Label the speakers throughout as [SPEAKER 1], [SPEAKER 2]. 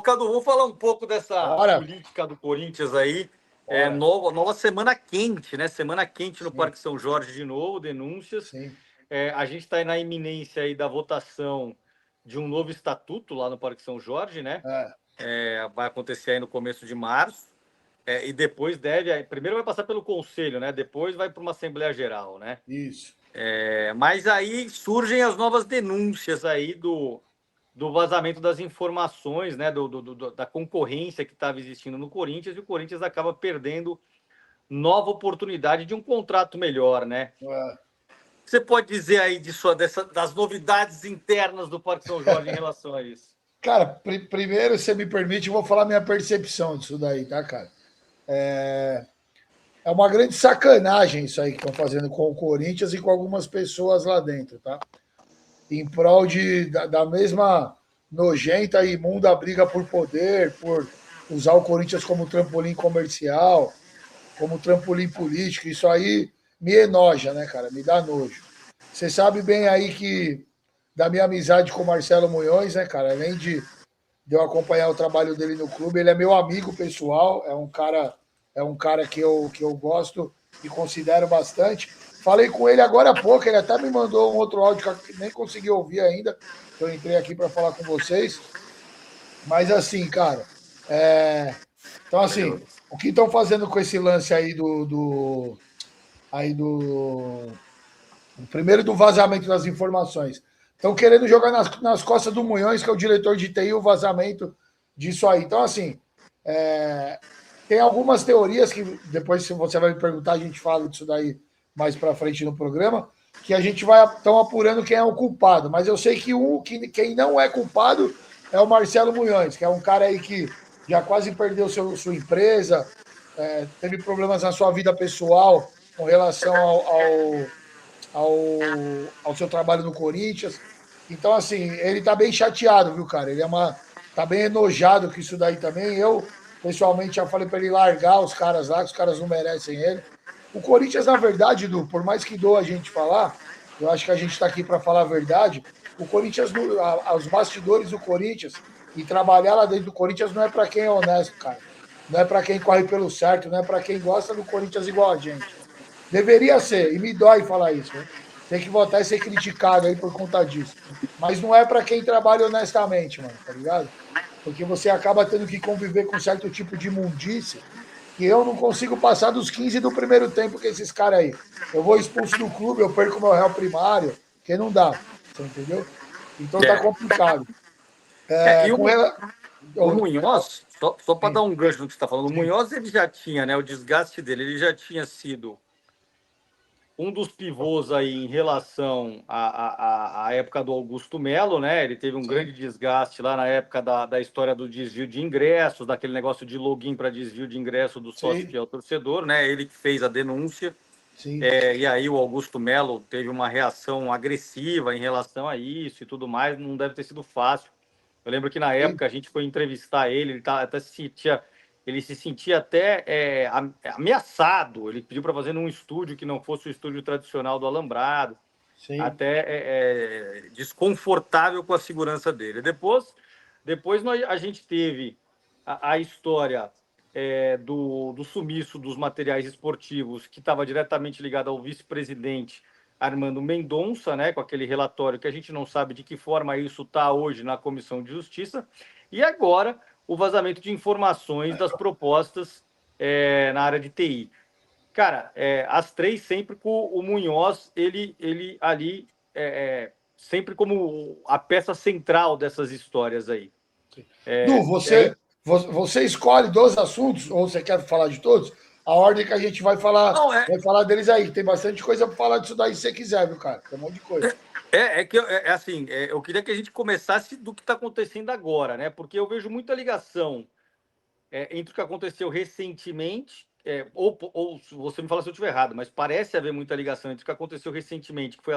[SPEAKER 1] Cadu, vamos falar um pouco dessa
[SPEAKER 2] Bora.
[SPEAKER 1] política do Corinthians aí.
[SPEAKER 2] Bora.
[SPEAKER 1] Nova semana quente, né? Semana quente no
[SPEAKER 2] Sim.
[SPEAKER 1] Parque São Jorge de novo, denúncias.
[SPEAKER 2] Sim.
[SPEAKER 1] A gente está na iminência aí da votação de um novo estatuto lá no Parque São Jorge, né? Vai acontecer aí no começo de março. E depois primeiro vai passar pelo Conselho, né? Depois vai para uma Assembleia Geral, né?
[SPEAKER 2] Isso.
[SPEAKER 1] Mas aí surgem as novas denúncias aí do vazamento das informações, né, da concorrência que estava existindo no Corinthians, e o Corinthians acaba perdendo nova oportunidade de um contrato melhor, né? Você pode dizer aí das novidades internas do Parque São Jorge em relação a isso?
[SPEAKER 2] Cara, primeiro, se você me permite, eu vou falar minha percepção disso daí, tá, cara? É uma grande sacanagem isso aí que estão fazendo com o Corinthians e com algumas pessoas lá dentro, tá? Em prol da mesma nojenta e imunda briga por poder, por usar o Corinthians como trampolim comercial, como trampolim político. Isso aí me enoja, né, cara? Me dá nojo. Você sabe bem aí que da minha amizade com o Marcelo Munhoz, né, cara? Além de eu acompanhar o trabalho dele no clube, ele é meu amigo pessoal, é um cara que eu gosto e considero bastante. Falei com ele agora há pouco, ele até me mandou um outro áudio que eu nem consegui ouvir ainda. Eu entrei aqui para falar com vocês. Mas assim, cara, então assim, o que estão fazendo com esse lance aí primeiro do vazamento das informações? Estão querendo jogar nas costas do Munhoz, que é o diretor de TI, o vazamento disso aí. Então, assim, tem algumas teorias que depois, se você vai me perguntar, a gente fala disso daí mais para frente no programa, que a gente vai estão apurando quem é o culpado. Mas eu sei que quem não é culpado é o Marcelo Munhoz, que é um cara aí que já quase perdeu sua empresa, teve problemas na sua vida pessoal com relação ao seu trabalho no Corinthians. Então, assim, ele tá bem chateado, viu, cara? Ele tá bem enojado com isso daí também. Eu, pessoalmente, já falei para ele largar os caras lá, que os caras não merecem ele. O Corinthians, na verdade, Edu, por mais que doa a gente falar, eu acho que a gente está aqui para falar a verdade. O Corinthians, os bastidores do Corinthians e trabalhar lá dentro do Corinthians não é para quem é honesto, cara. Não é para quem corre pelo certo, não é para quem gosta do Corinthians igual a gente. Deveria ser, e me dói falar isso, né? Tem que votar e ser criticado aí por conta disso. Mas não é para quem trabalha honestamente, mano, tá ligado? Porque você acaba tendo que conviver com certo tipo de imundície que eu não consigo passar dos 15 do primeiro tempo com esses caras aí. Eu vou expulso do clube, eu perco meu réu primário, que não dá, você entendeu? Então tá complicado.
[SPEAKER 1] E o Munhoz, só para dar um gancho no que você está falando, o Munhoz ele já tinha, né, o desgaste dele, ele já tinha sido um dos pivôs aí em relação à época do Augusto Melo, né? Ele teve um grande desgaste lá na época da história do desvio de ingressos, daquele negócio de login para desvio de ingresso do sócio fiel torcedor, né? Ele que fez a denúncia. E aí o Augusto Melo teve uma reação agressiva em relação a isso e tudo mais, não deve ter sido fácil. Eu lembro que na época a gente foi entrevistar ele até se sentia até ameaçado. Ele pediu para fazer num estúdio que não fosse o estúdio tradicional do Alambrado. Até desconfortável com a segurança dele. Depois a gente teve a história do sumiço dos materiais esportivos, que estava diretamente ligado ao vice-presidente Armando Mendonça, né, com aquele relatório que a gente não sabe de que forma isso está hoje na Comissão de Justiça. E agora o vazamento de informações das propostas na área de TI. Cara, as três sempre com o Munhoz, ele ali sempre como a peça central dessas histórias aí.
[SPEAKER 2] Du, você escolhe 2 assuntos, ou você quer falar de todos? A ordem que a gente vai falar, vai falar deles aí. Tem bastante coisa para falar disso daí se você quiser, viu, cara? Tem um monte de coisa.
[SPEAKER 1] Eu queria que a gente começasse do que está acontecendo agora, né? Porque eu vejo muita ligação entre o que aconteceu recentemente, ou você me fala se eu estiver errado, mas parece haver muita ligação entre o que aconteceu recentemente, que foi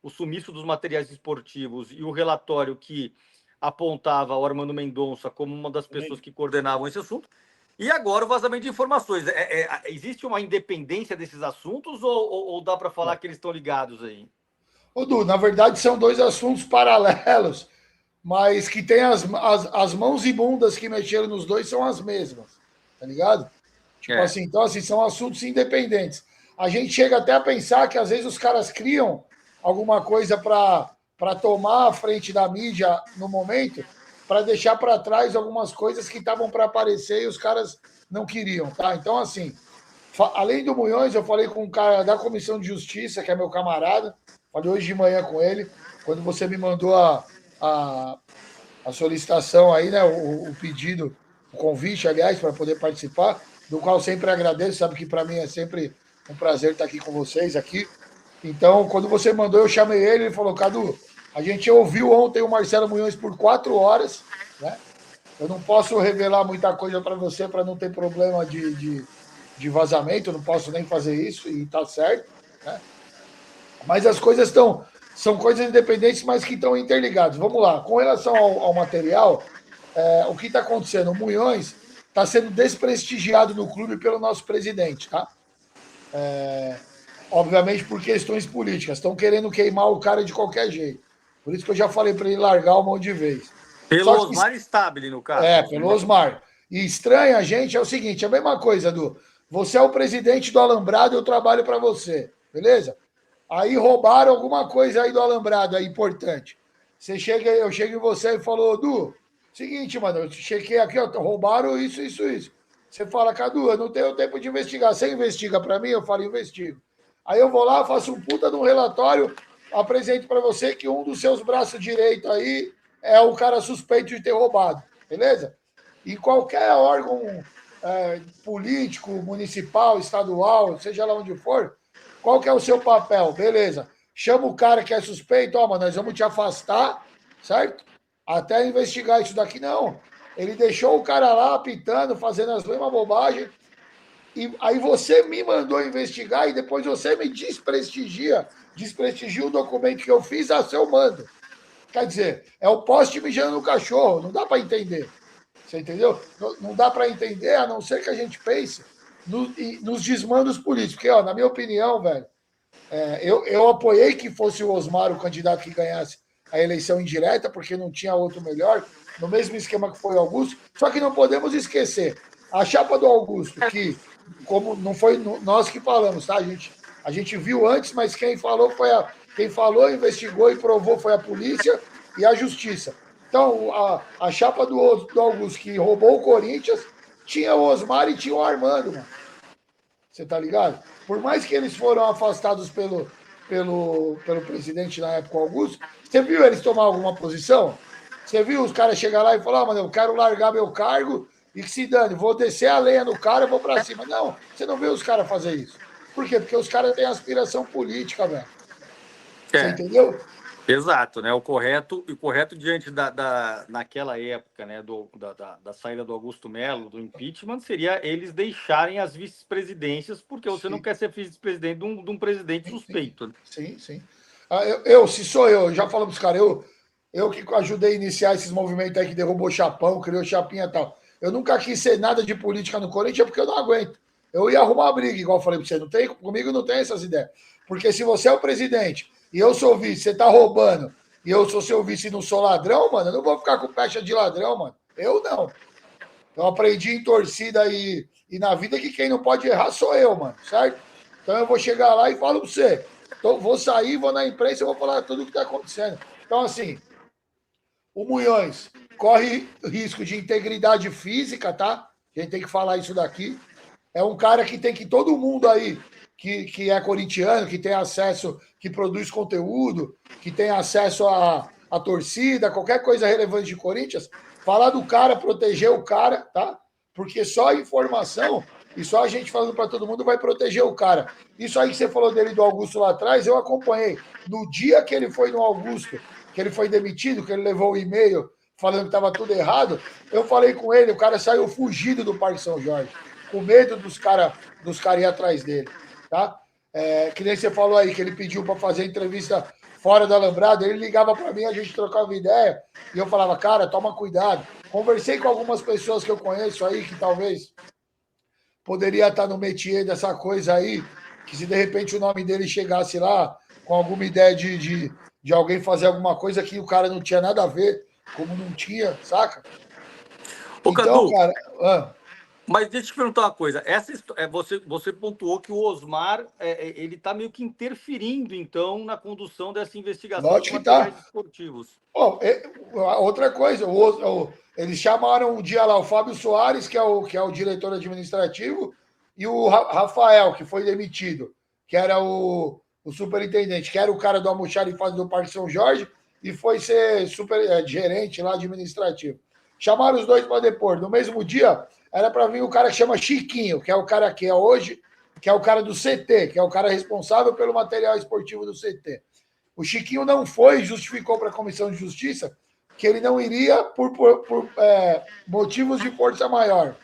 [SPEAKER 1] o sumiço dos materiais esportivos, e o relatório que apontava o Armando Mendonça como uma das pessoas que coordenavam esse assunto, e agora o vazamento de informações. Existe uma independência desses assuntos ou dá para falar que eles estão ligados aí?
[SPEAKER 2] Ô, Du, na verdade são 2 assuntos paralelos, mas que tem as mãos imundas que mexeram nos dois são as mesmas, tá ligado? Tipo assim, então assim, são assuntos independentes. A gente chega até a pensar que às vezes os caras criam alguma coisa para tomar a frente da mídia no momento, para deixar para trás algumas coisas que estavam para aparecer e os caras não queriam, tá? Então, assim, além do Munhões, eu falei com um cara da Comissão de Justiça, que é meu camarada, falei hoje de manhã com ele, quando você me mandou a, a solicitação aí, né, o pedido, o convite, aliás, para poder participar, do qual sempre agradeço, sabe que para mim é sempre um prazer estar aqui com vocês aqui. Então, quando você mandou, eu chamei ele falou, Cadu, a gente ouviu ontem o Marcelo Munhões por 4 horas, né? Eu não posso revelar muita coisa para você para não ter problema de vazamento, eu não posso nem fazer isso, e tá certo, né? Mas as coisas são coisas independentes, mas que estão interligadas. Vamos lá, com relação ao material, o que está acontecendo? O Munhões está sendo desprestigiado no clube pelo nosso presidente, tá? Obviamente por questões políticas. Estão querendo queimar o cara de qualquer jeito. Por isso que eu já falei para ele largar um monte de vez.
[SPEAKER 1] Pelo Osmar Stabile, no caso.
[SPEAKER 2] Pelo Osmar. E estranha a gente é o seguinte, é a mesma coisa, Du. Você é o presidente do Alambrado, eu trabalho para você, beleza? Aí roubaram alguma coisa aí do Alambrado, é importante. Eu chego em você e falo, Du, seguinte, mano, eu chequei aqui, ó, roubaram isso. Você fala, Cadu, eu não tenho tempo de investigar. Você investiga para mim? Eu falo, investigo. Aí eu vou lá, faço um puta de um relatório, apresento para você que um dos seus braços direitos aí é o cara suspeito de ter roubado, beleza? E qualquer órgão político, municipal, estadual, seja lá onde for, qual que é o seu papel? Beleza. Chama o cara que é suspeito, ó, mano, nós vamos te afastar, certo? Até investigar isso daqui, não. Ele deixou o cara lá apitando, fazendo as mesmas bobagens, e aí você me mandou investigar e depois você me desprestigia o documento que eu fiz a seu mando. Quer dizer, é o poste mijando no cachorro, não dá para entender. Você entendeu? Não dá para entender, a não ser que a gente pense nos desmandos políticos. Porque, ó, na minha opinião, velho, eu apoiei que fosse o Osmar o candidato que ganhasse a eleição indireta, porque não tinha outro melhor, no mesmo esquema que foi o Augusto. Só que não podemos esquecer, a chapa do Augusto, que como não foi nós que falamos, tá? A gente viu antes, mas quem falou, investigou e provou foi a polícia e a justiça. Então, a chapa do Augusto, que roubou o Corinthians, tinha o Osmar e tinha o Armando, mano. Você tá ligado? Por mais que eles foram afastados pelo presidente na época, Augusto, você viu eles tomar alguma posição? Você viu os caras chegar lá e falar, mano, eu quero largar meu cargo e que se dane, vou descer a lenha no cara e vou pra cima. Não, você não vê os caras fazer isso. Por quê? Porque os caras têm aspiração política, velho. Você entendeu?
[SPEAKER 1] Exato, né? O correto diante naquela época, né, da saída do Augusto Melo, do impeachment, seria eles deixarem as vice-presidências, porque você não quer ser vice-presidente de um presidente suspeito.
[SPEAKER 2] Sim. Se sou eu, já falamos os caras, eu que ajudei a iniciar esses movimentos aí que derrubou o Chapão, criou Chapinha e tal. Eu nunca quis ser nada de política no Corinthians porque eu não aguento. Eu ia arrumar uma briga, igual eu falei pra você. Comigo não tem essas ideias. Porque se você é o presidente e eu sou vice, você tá roubando, e eu sou seu vice e não sou ladrão, mano, eu não vou ficar com pecha de ladrão, mano. Eu não. Eu aprendi em torcida e na vida que quem não pode errar sou eu, mano, certo? Então eu vou chegar lá e falo pra você. Então, vou sair, vou na imprensa e vou falar tudo o que tá acontecendo. Então, assim, o Munhões corre risco de integridade física, tá? A gente tem que falar isso daqui. É um cara que tem que todo mundo aí que é corintiano, que tem acesso, que produz conteúdo, que tem acesso à torcida, qualquer coisa relevante de Corinthians, falar do cara, proteger o cara, tá? Porque só a informação e só a gente falando para todo mundo vai proteger o cara. Isso aí que você falou dele do Augusto lá atrás, eu acompanhei. No dia que ele foi no Augusto, que ele foi demitido, que ele levou o e-mail falando que estava tudo errado, eu falei com ele, o cara saiu fugido do Parque São Jorge, com medo dos caras ir atrás dele, tá? Que nem você falou aí, que ele pediu para fazer entrevista fora da Alambrada, ele ligava para mim, a gente trocava ideia, e eu falava, cara, toma cuidado. Conversei com algumas pessoas que eu conheço aí, que talvez poderia estar no métier dessa coisa aí, que se de repente o nome dele chegasse lá com alguma ideia de alguém fazer alguma coisa que o cara não tinha nada a ver, como não tinha, saca?
[SPEAKER 1] Ô,
[SPEAKER 2] Então,
[SPEAKER 1] Cadu,
[SPEAKER 2] cara...
[SPEAKER 1] mas deixa eu te perguntar uma coisa. Você pontuou que o Osmar ele está meio que interferindo, então, na condução dessa investigação de
[SPEAKER 2] Lógico que
[SPEAKER 1] materiais
[SPEAKER 2] tá.
[SPEAKER 1] esportivos.
[SPEAKER 2] Bom, outra coisa, eles chamaram um dia lá o Fábio Soares, que é o diretor administrativo, e o Rafael, que foi demitido, que era o superintendente, que era o cara do almoxarifado do Parque São Jorge, e foi ser gerente lá administrativo. Chamaram os dois para depor. No mesmo dia, era para vir o cara que chama Chiquinho, que é o cara que é hoje, que é o cara do CT, que é o cara responsável pelo material esportivo do CT. O Chiquinho não foi, justificou para a Comissão de Justiça que ele não iria por motivos de força maior.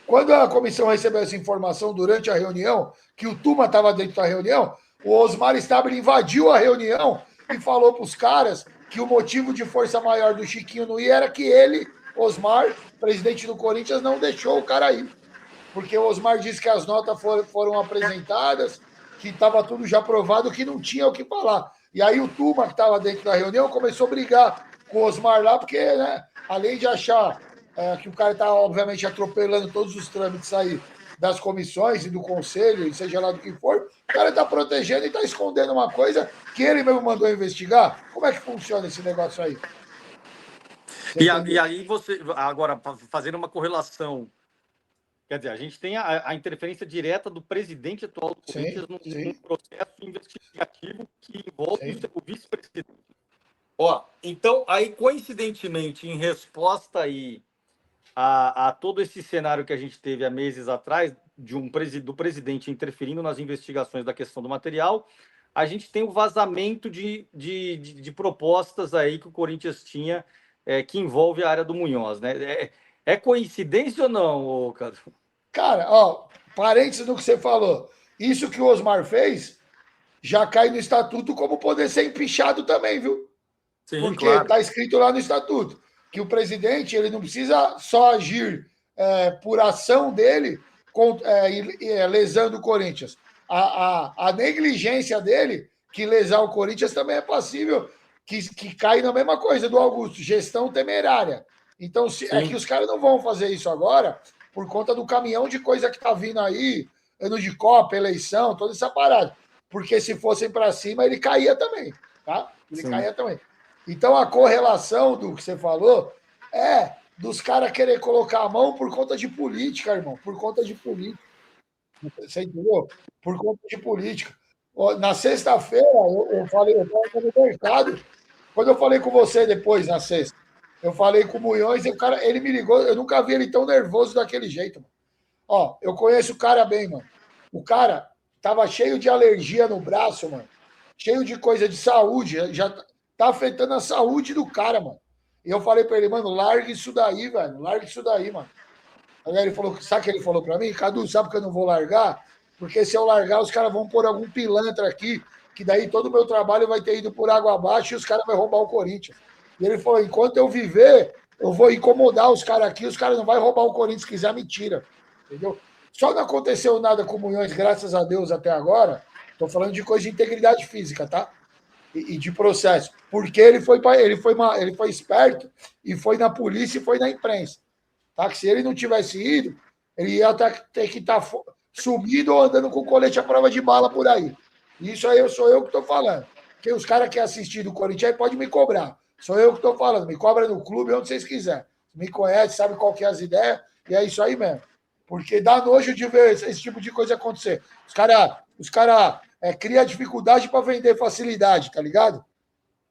[SPEAKER 2] Quando a comissão recebeu essa informação durante a reunião, que o Tuma estava dentro da reunião, o Osmar Stabile invadiu a reunião e falou para os caras que o motivo de força maior do Chiquinho não ir era que ele, Osmar, presidente do Corinthians, não deixou o cara ir. Porque o Osmar disse que as notas foram apresentadas, que estava tudo já provado, que não tinha o que falar. E aí o Tuma, que estava dentro da reunião, começou a brigar com o Osmar lá, porque, né, além de achar que o cara está, obviamente, atropelando todos os trâmites aí das comissões e do conselho, e seja lá do que for, o cara está protegendo e está escondendo uma coisa que ele mesmo mandou investigar. Como é que funciona esse negócio aí?
[SPEAKER 1] E aí você, agora, fazendo uma correlação, quer dizer, a gente tem a interferência direta do presidente atual do Corinthians num processo investigativo que envolve o vice-presidente. Ó, então, aí, coincidentemente, em resposta aí a todo esse cenário que a gente teve há meses atrás, do presidente interferindo nas investigações da questão do material, a gente tem o vazamento de propostas aí que o Corinthians tinha, que envolve a área do Munhoz, né? É coincidência ou não, Cadu?
[SPEAKER 2] Cara, ó, parênteses no que você falou. Isso que o Osmar fez já cai no estatuto como poder ser empichado também, viu?
[SPEAKER 1] Sim,
[SPEAKER 2] Porque
[SPEAKER 1] claro.
[SPEAKER 2] está escrito lá no estatuto que o presidente ele não precisa só agir por ação dele lesando o Corinthians. A negligência dele, que lesar o Corinthians, também é passível, que cai na mesma coisa do Augusto, gestão temerária. Então, é que os caras não vão fazer isso agora por conta do caminhão de coisa que está vindo aí, ano de Copa, eleição, toda essa parada. Porque se fossem para cima, ele caía também, tá? Ele caía também. Então, a correlação do que você falou é dos caras querer colocar a mão por conta de política, irmão. Por conta de política. Você entendeu? Por conta de política. Na sexta-feira, eu falei, eu estava no mercado. Quando eu falei com você depois, na sexta, eu falei com o Munhoz e o cara, ele me ligou. Eu nunca vi ele tão nervoso daquele jeito, mano. Ó, eu conheço o cara bem, mano. O cara tava cheio de alergia no braço, mano. Cheio de coisa de saúde. Já tá afetando a saúde do cara, mano. E eu falei pra ele, mano, larga isso daí, velho. Larga isso daí, mano. Aí ele falou, sabe o que ele falou pra mim? Cadu, sabe que eu não vou largar? Porque se eu largar, os caras vão pôr algum pilantra aqui, que daí todo o meu trabalho vai ter ido por água abaixo e os caras vão roubar o Corinthians. E ele falou, enquanto eu viver, eu vou incomodar os caras aqui, os caras não vão roubar o Corinthians, se quiser, mentira. Entendeu? Só não aconteceu nada com o Munhoz, graças a Deus, até agora. Estou falando de coisa de integridade física, tá? E de processo. Porque ele foi esperto e foi na polícia e foi na imprensa. Tá? Que se ele não tivesse ido, ele ia ter que estar sumido ou andando com colete à prova de bala por aí. Isso aí sou eu que estou falando. Porque os caras que assistem do Corinthians aí podem me cobrar. Sou eu que estou falando. Me cobra no clube, onde vocês quiserem. Me conhece, sabe qual que é as ideias, e é isso aí mesmo. Porque dá nojo de ver esse tipo de coisa acontecer. Os cara criam dificuldade para vender facilidade, tá ligado?